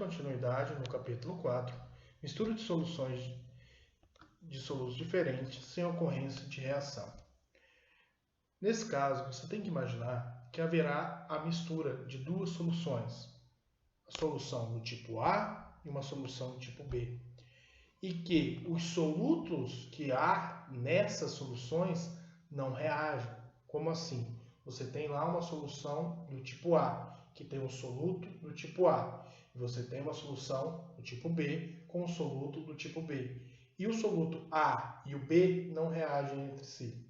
continuidade no capítulo 4, mistura de soluções de solutos diferentes sem ocorrência de reação. Nesse caso, você tem que imaginar que haverá a mistura de duas soluções, a solução do tipo A e uma solução do tipo B, e que os solutos que há nessas soluções não reagem. Como assim? Você tem lá uma solução do tipo A, que tem um soluto do tipo A, e você tem uma solução do tipo B com um soluto do tipo B. E o soluto A e o B não reagem entre si.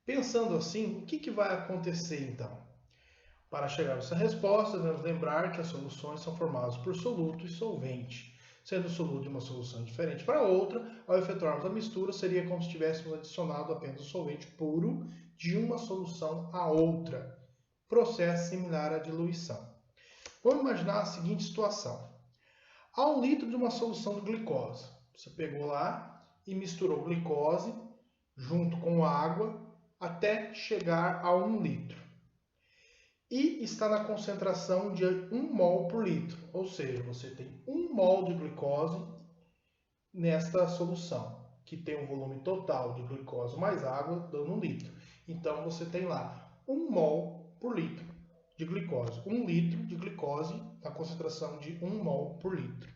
Pensando assim, o que vai acontecer então? Para chegar a essa resposta, devemos lembrar que as soluções são formadas por soluto e solvente. Sendo o soluto de uma solução diferente para outra, ao efetuarmos a mistura, seria como se tivéssemos adicionado apenas o solvente puro de uma solução a outra. Processo similar à diluição. Vamos imaginar a seguinte situação. Há 1 litro de uma solução de glicose. Você pegou lá e misturou glicose junto com água até chegar a 1 litro. E está na concentração de 1 mol por litro. Ou seja, você tem 1 mol de glicose nesta solução, que tem um volume total de glicose mais água, dando 1 litro. Então, você tem lá 1 mol por litro de glicose. 1 litro de glicose na concentração de 1 mol por litro.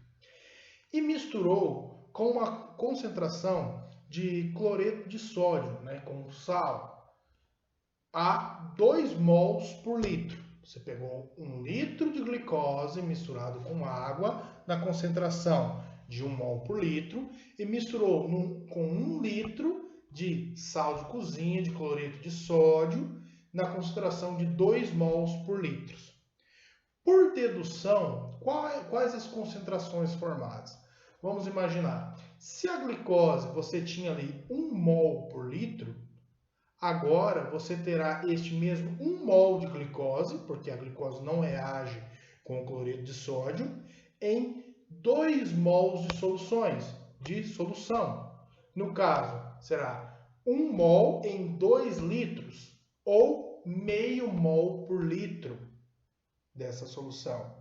E misturou com uma concentração de cloreto de sódio, com sal, a 2 mols por litro. Você pegou 1 litro de glicose misturado com água na concentração de 1 mol por litro e misturou com 1 litro de sal de cozinha, de cloreto de sódio, na concentração de 2 mols por litro. Por dedução, quais as concentrações formadas? Vamos imaginar, se a glicose você tinha ali 1 mol por litro, agora você terá este mesmo 1 mol de glicose, porque a glicose não reage com o cloreto de sódio, em 2 mols de solução. No caso, será 1 mol em 2 litros, ou meio mol por litro dessa solução.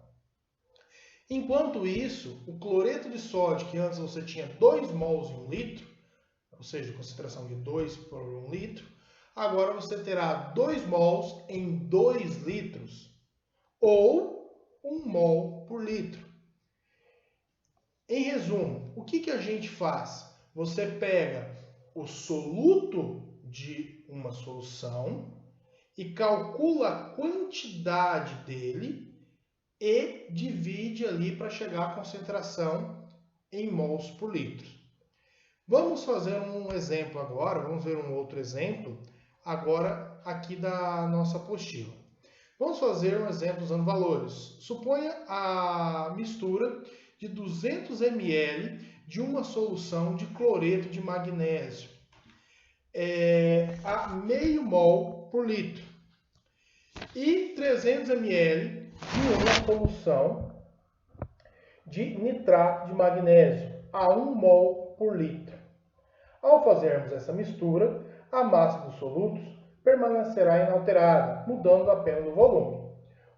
Enquanto isso, o cloreto de sódio, que antes você tinha 2 mols em 1 litro, ou seja, concentração de 2 por 1 litro, agora você terá 2 mols em 2 litros, ou 1 mol por litro. Em resumo, o que a gente faz? Você pega o soluto de uma solução e calcula a quantidade dele e divide ali para chegar à concentração em mols por litro. Vamos fazer um exemplo agora, vamos ver um outro exemplo agora aqui da nossa apostila. Vamos fazer um exemplo usando valores. Suponha a mistura de 200 ml de uma solução de cloreto de magnésio a meio mol por litro e 300 ml de uma solução de nitrato de magnésio a 1 mol por litro. Ao fazermos essa mistura, a massa dos solutos permanecerá inalterada, mudando apenas o volume.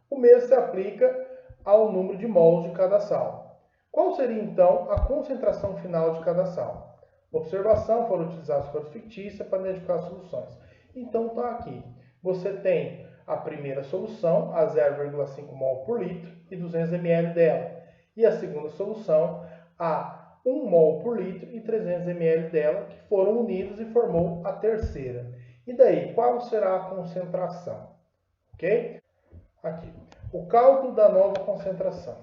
O mesmo se aplica ao número de mols de cada sal. Qual seria então a concentração final de cada sal? Observação: foram utilizadas cores fictícias para identificar as soluções. Então está aqui. Você tem a primeira solução, a 0,5 mol por litro e 200 ml dela. E a segunda solução, a 1 mol por litro e 300 ml dela, que foram unidos e formou a terceira. E daí, qual será a concentração? Ok? Aqui. O cálculo da nova concentração.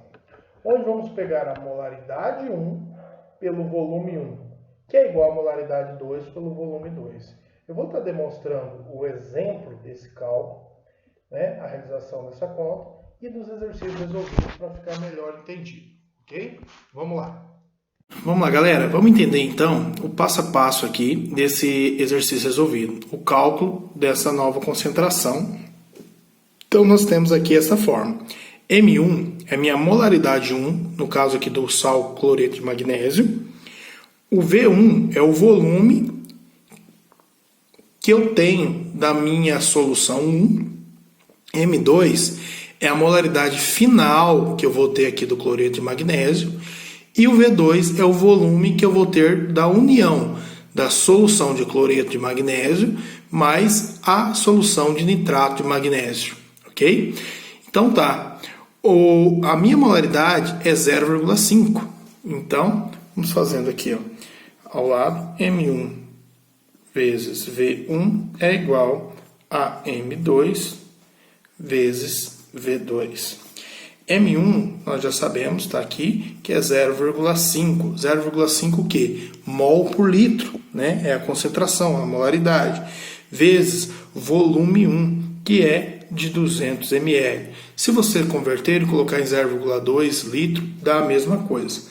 Onde vamos pegar a molaridade 1 pelo volume 1, que é igual a molaridade 2 pelo volume 2. Eu vou estar demonstrando o exemplo desse cálculo, a realização dessa conta e dos exercícios resolvidos para ficar melhor entendido. Ok? Vamos lá. Vamos lá, galera. Vamos entender então o passo a passo aqui desse exercício resolvido. O cálculo dessa nova concentração. Então, nós temos aqui essa forma. M1 é minha molaridade 1, no caso aqui do sal cloreto de magnésio. O V1 é o volume que eu tenho da minha solução 1. M2 é a molaridade final que eu vou ter aqui do cloreto de magnésio, e o V2 é o volume que eu vou ter da união da solução de cloreto de magnésio mais a solução de nitrato de magnésio, ok? Então tá, a minha molaridade é 0,5, então vamos fazendo aqui, ó, ao lado, M1 vezes V1 é igual a M2 vezes V2. M1, nós já sabemos, está aqui, que é 0,5. 0,5 o quê? Mol por litro, né? É a concentração, a molaridade. Vezes volume 1, que é de 200 ml. Se você converter e colocar em 0,2 litro, dá a mesma coisa.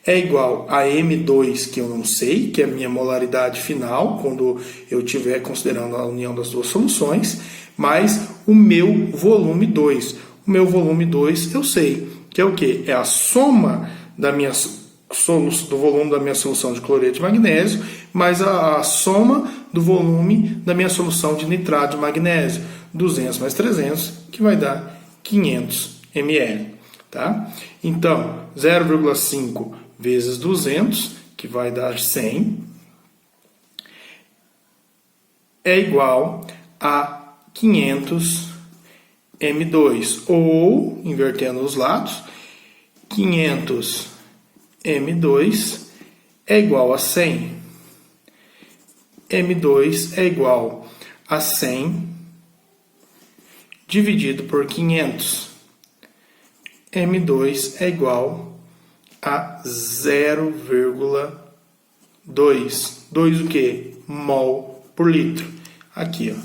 É igual a M2, que eu não sei, que é a minha molaridade final, quando eu estiver considerando a união das duas soluções, mais o meu volume 2. O meu volume 2 eu sei, que é o quê? É a soma do volume da minha solução de cloreto de magnésio, mais a soma do volume da minha solução de nitrato de magnésio. 200 mais 300, que vai dar 500 ml. Tá? Então, 0,5 vezes 200, que vai dar 100, é igual a 500 M2, ou, invertendo os lados, 500 M2 é igual a 100. M2 é igual a 100 dividido por 500. M2 é igual a 0,2. 2 o quê? Mol por litro. Aqui, ó.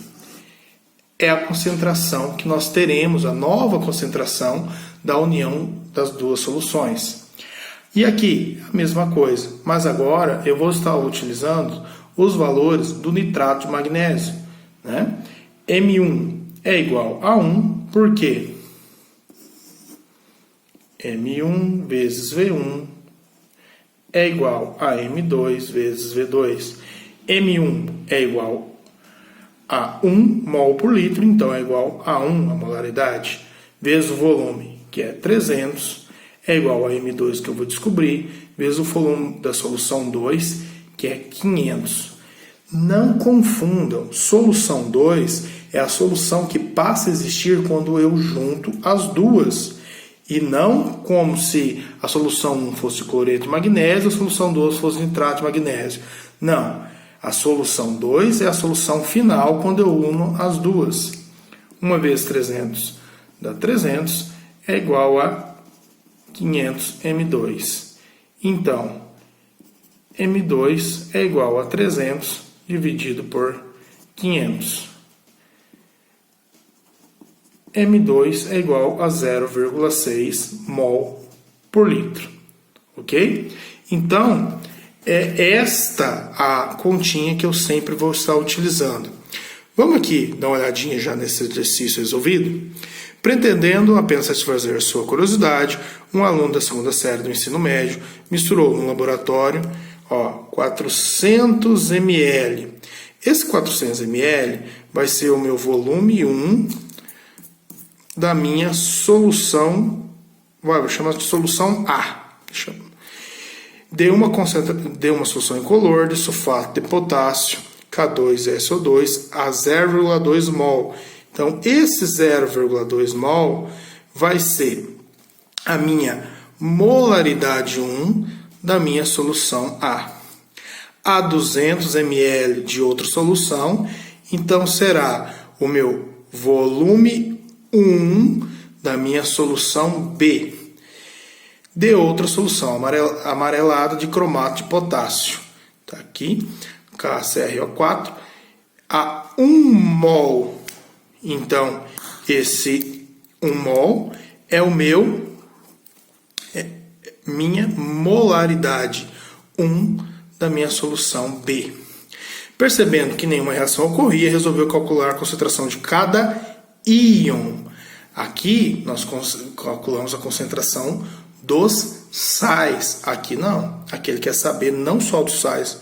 É a concentração que nós teremos, a nova concentração da união das duas soluções. E aqui, a mesma coisa, mas agora eu vou estar utilizando os valores do nitrato de magnésio, né? M1 é igual a 1, por quê? M1 vezes V1 é igual a M2 vezes V2. M1 é igual a 1 mol por litro, então é igual a 1 a molaridade, vezes o volume, que é 300, é igual a M2 que eu vou descobrir, vezes o volume da solução 2, que é 500. Não confundam, solução 2 é a solução que passa a existir quando eu junto as duas, e não como se a solução 1 fosse cloreto de magnésio, a solução 2 fosse nitrato de magnésio. Não. A solução 2 é a solução final quando eu uno as duas. 1 vezes 300 dá 300, é igual a 500 M2. Então, M2 é igual a 300 dividido por 500. M2 é igual a 0,6 mol por litro. Ok? Então, é esta a continha que eu sempre vou estar utilizando. Vamos aqui dar uma olhadinha já nesse exercício resolvido? Pretendendo apenas satisfazer sua curiosidade, um aluno da segunda série do ensino médio misturou no laboratório 400 ml. Esse 400 ml vai ser o meu volume 1 da minha solução, vou chamar de solução A. Deu uma solução incolor de sulfato de potássio, K2SO2, a 0,2 mol. Então, esse 0,2 mol vai ser a minha molaridade 1 da minha solução A. A 200 ml de outra solução, então será o meu volume 1 da minha solução B. De outra solução, amarelada de cromato de potássio. Está aqui, KCrO4, a 1 mol. Então, esse 1 mol é minha molaridade 1 da minha solução B. Percebendo que nenhuma reação ocorria, resolveu calcular a concentração de cada íon. Aqui, nós calculamos a concentração dos sais. Aqui não. Aqui ele quer saber não só dos sais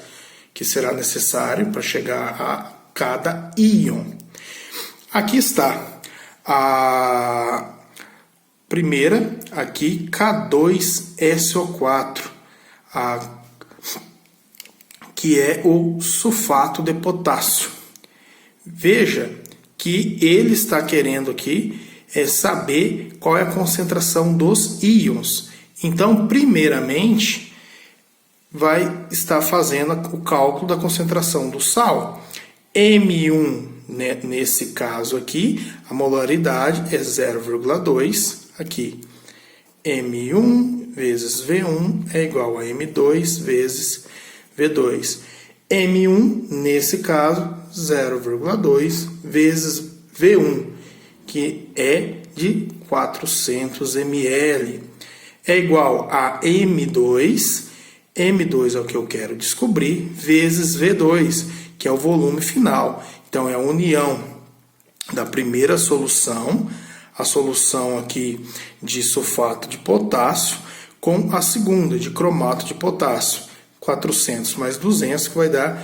que será necessário para chegar a cada íon. Aqui está primeira aqui, K2SO4, que é o sulfato de potássio. Veja que ele está querendo aqui saber qual é a concentração dos íons. Então, primeiramente, vai estar fazendo o cálculo da concentração do sal. M1, né, nesse caso aqui, a molaridade é 0,2. Aqui, M1 vezes V1 é igual a M2 vezes V2. M1, nesse caso, 0,2 vezes V1, que é de 400 ml, é igual a M2. M2 é o que eu quero descobrir, vezes V2, que é o volume final. Então, é a união da primeira solução, a solução aqui de sulfato de potássio, com a segunda, de cromato de potássio. 400 mais 200, que vai dar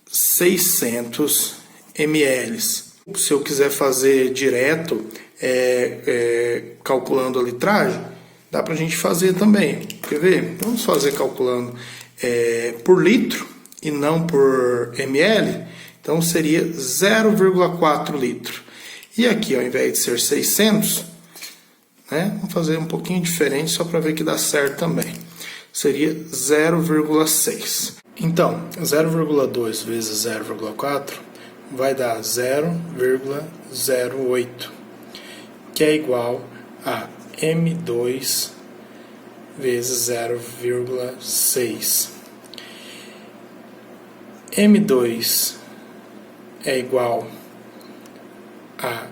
600 ml. Se eu quiser fazer direto, calculando a litragem, dá para a gente fazer também. Quer ver? Vamos fazer calculando por litro e não por ml. Então seria 0,4 litro. E aqui, ao invés de ser 600, né, vamos fazer um pouquinho diferente só para ver que dá certo também. Seria 0,6. Então, 0,2 vezes 0,4 vai dar 0,08, que é igual a M2 vezes 0,6. M2 é igual a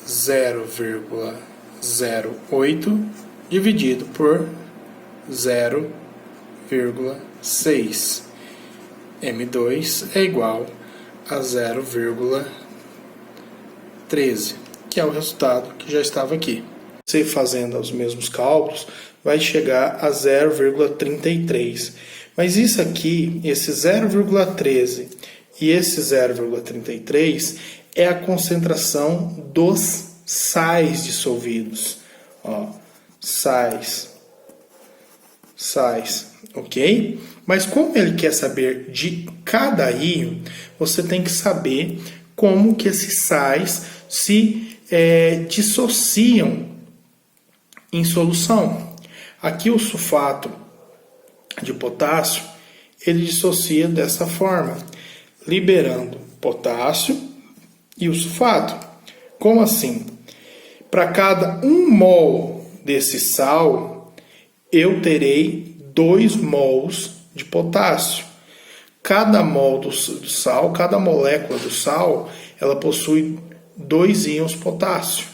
0,08 dividido por 0,6. M2 é igual a 0,13, que é o resultado que já estava aqui. Você fazendo os mesmos cálculos, vai chegar a 0,33. Mas isso aqui, esse 0,13 e esse 0,33 é a concentração dos sais dissolvidos. Ó, sais, ok? Mas como ele quer saber de cada íon, você tem que saber como que esses sais se dissociam em solução. Aqui o sulfato de potássio, ele dissocia dessa forma, liberando potássio e o sulfato. Como assim? Para cada 1 mol desse sal, eu terei 2 mols de potássio. Cada mol do sal, cada molécula do sal, ela possui 2 íons potássio.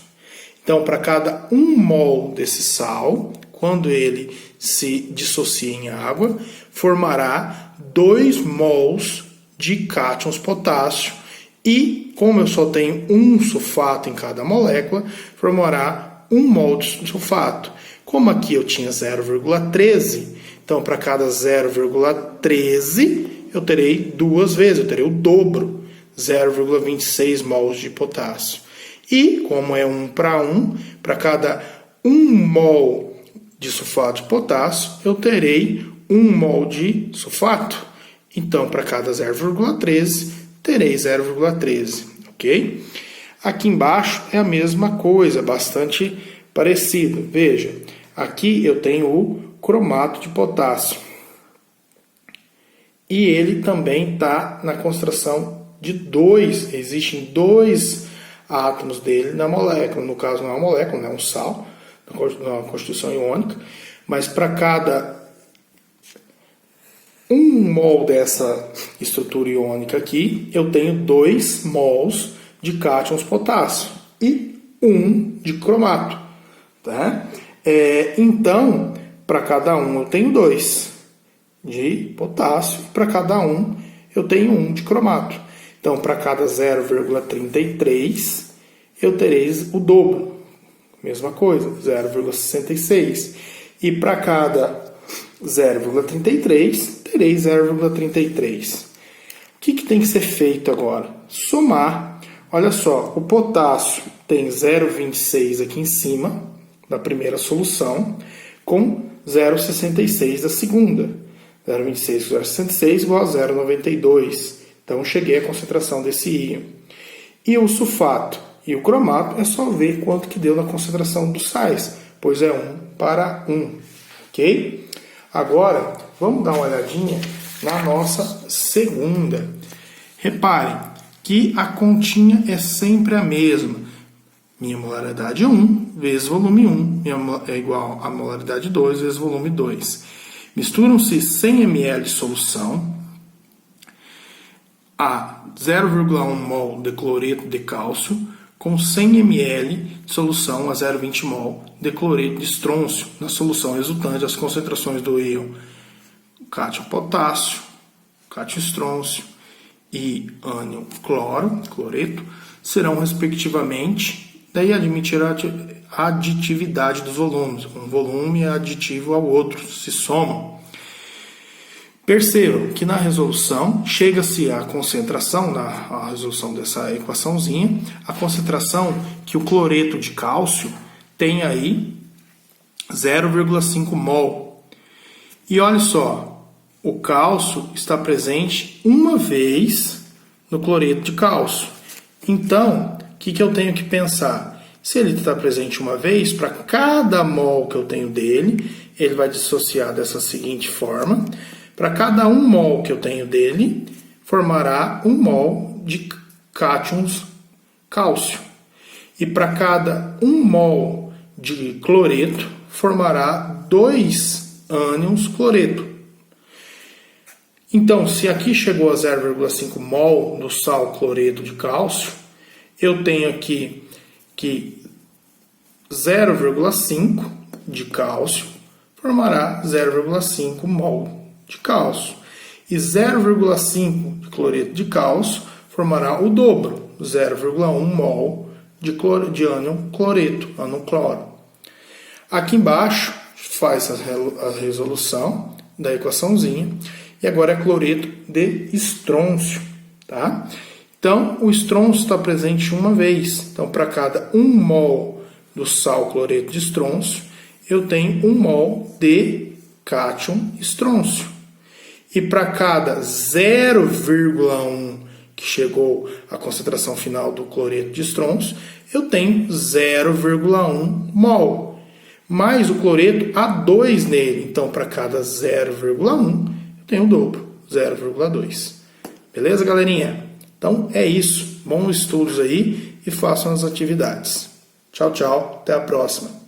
Então, para cada 1 mol desse sal, quando ele se dissocia em água, formará 2 mols de cátions potássio. E, como eu só tenho um sulfato em cada molécula, formará 1 mol de sulfato. Como aqui eu tinha 0,13, então para cada 0,13 eu terei 2 vezes, eu terei o dobro, 0,26 mols de potássio. E, como é 1 para 1, para cada 1 mol de sulfato de potássio, eu terei 1 mol de sulfato. Então, para cada 0,13, terei 0,13, ok? Aqui embaixo é a mesma coisa, bastante parecido. Veja, aqui eu tenho o cromato de potássio. E ele também está na concentração de 2. Existem 2 átomos dele na molécula. No caso, não é uma molécula, é um sal, na constituição iônica. Mas para cada 1 mol dessa estrutura iônica aqui, eu tenho 2 mols de cátions potássio e 1 de cromato. Tá? Então, para cada 1 eu tenho 2 de potássio, e para cada 1 eu tenho 1 de cromato. Então, para cada 0,33 eu terei o dobro. Mesma coisa, 0,66. E para cada 0,33 terei 0,33. O que tem que ser feito agora? Somar. Olha só, o potássio tem 0,26 aqui em cima, da primeira solução com 0,66 da segunda. 0,26 com 0,66 igual a 0,92. Então, cheguei à concentração desse íon. E o sulfato e o cromato é só ver quanto que deu na concentração dos sais, pois é 1:1. Ok? Agora, vamos dar uma olhadinha na nossa segunda. Reparem que a continha é sempre a mesma. Minha molaridade 1 vezes volume 1 é igual a molaridade 2 vezes volume 2. Misturam-se 100 ml de solução a 0,1 mol de cloreto de cálcio com 100 ml de solução a 0,20 mol de cloreto de estrôncio. Na solução resultante, as concentrações do íon cátion potássio, cátion estrôncio e ânion cloreto serão respectivamente, daí admitir a aditividade dos volumes. Um volume é aditivo ao outro, se somam. Percebam que na resolução chega-se à concentração, na resolução dessa equaçãozinha, a concentração que o cloreto de cálcio tem aí 0,5 mol. E olha só, o cálcio está presente uma vez no cloreto de cálcio. Então, o que eu tenho que pensar? Se ele está presente uma vez, para cada mol que eu tenho dele, ele vai dissociar dessa seguinte forma. Para cada 1 mol que eu tenho dele, formará 1 mol de cátions cálcio. E para cada 1 mol de cloreto, formará 2 ânions cloreto. Então, se aqui chegou a 0,5 mol do sal cloreto de cálcio, eu tenho aqui que 0,5 de cálcio formará 0,5 mol de cálcio. E 0,5 de cloreto de cálcio formará o dobro, 0,1 mol de ânion cloreto, ânion cloro. Aqui embaixo faz a resolução da equaçãozinha. E agora é cloreto de estrôncio, tá? Então, o estrôncio está presente uma vez. Então, para cada 1 mol do sal cloreto de estrôncio, eu tenho 1 mol de cátion estrôncio. E para cada 0,1 que chegou à concentração final do cloreto de estrôncio, eu tenho 0,1 mol. Mais o cloreto há 2 nele. Então, para cada 0,1, eu tenho o dobro, 0,2. Beleza, galerinha? Então, é isso. Bons estudos aí e façam as atividades. Tchau, tchau. Até a próxima.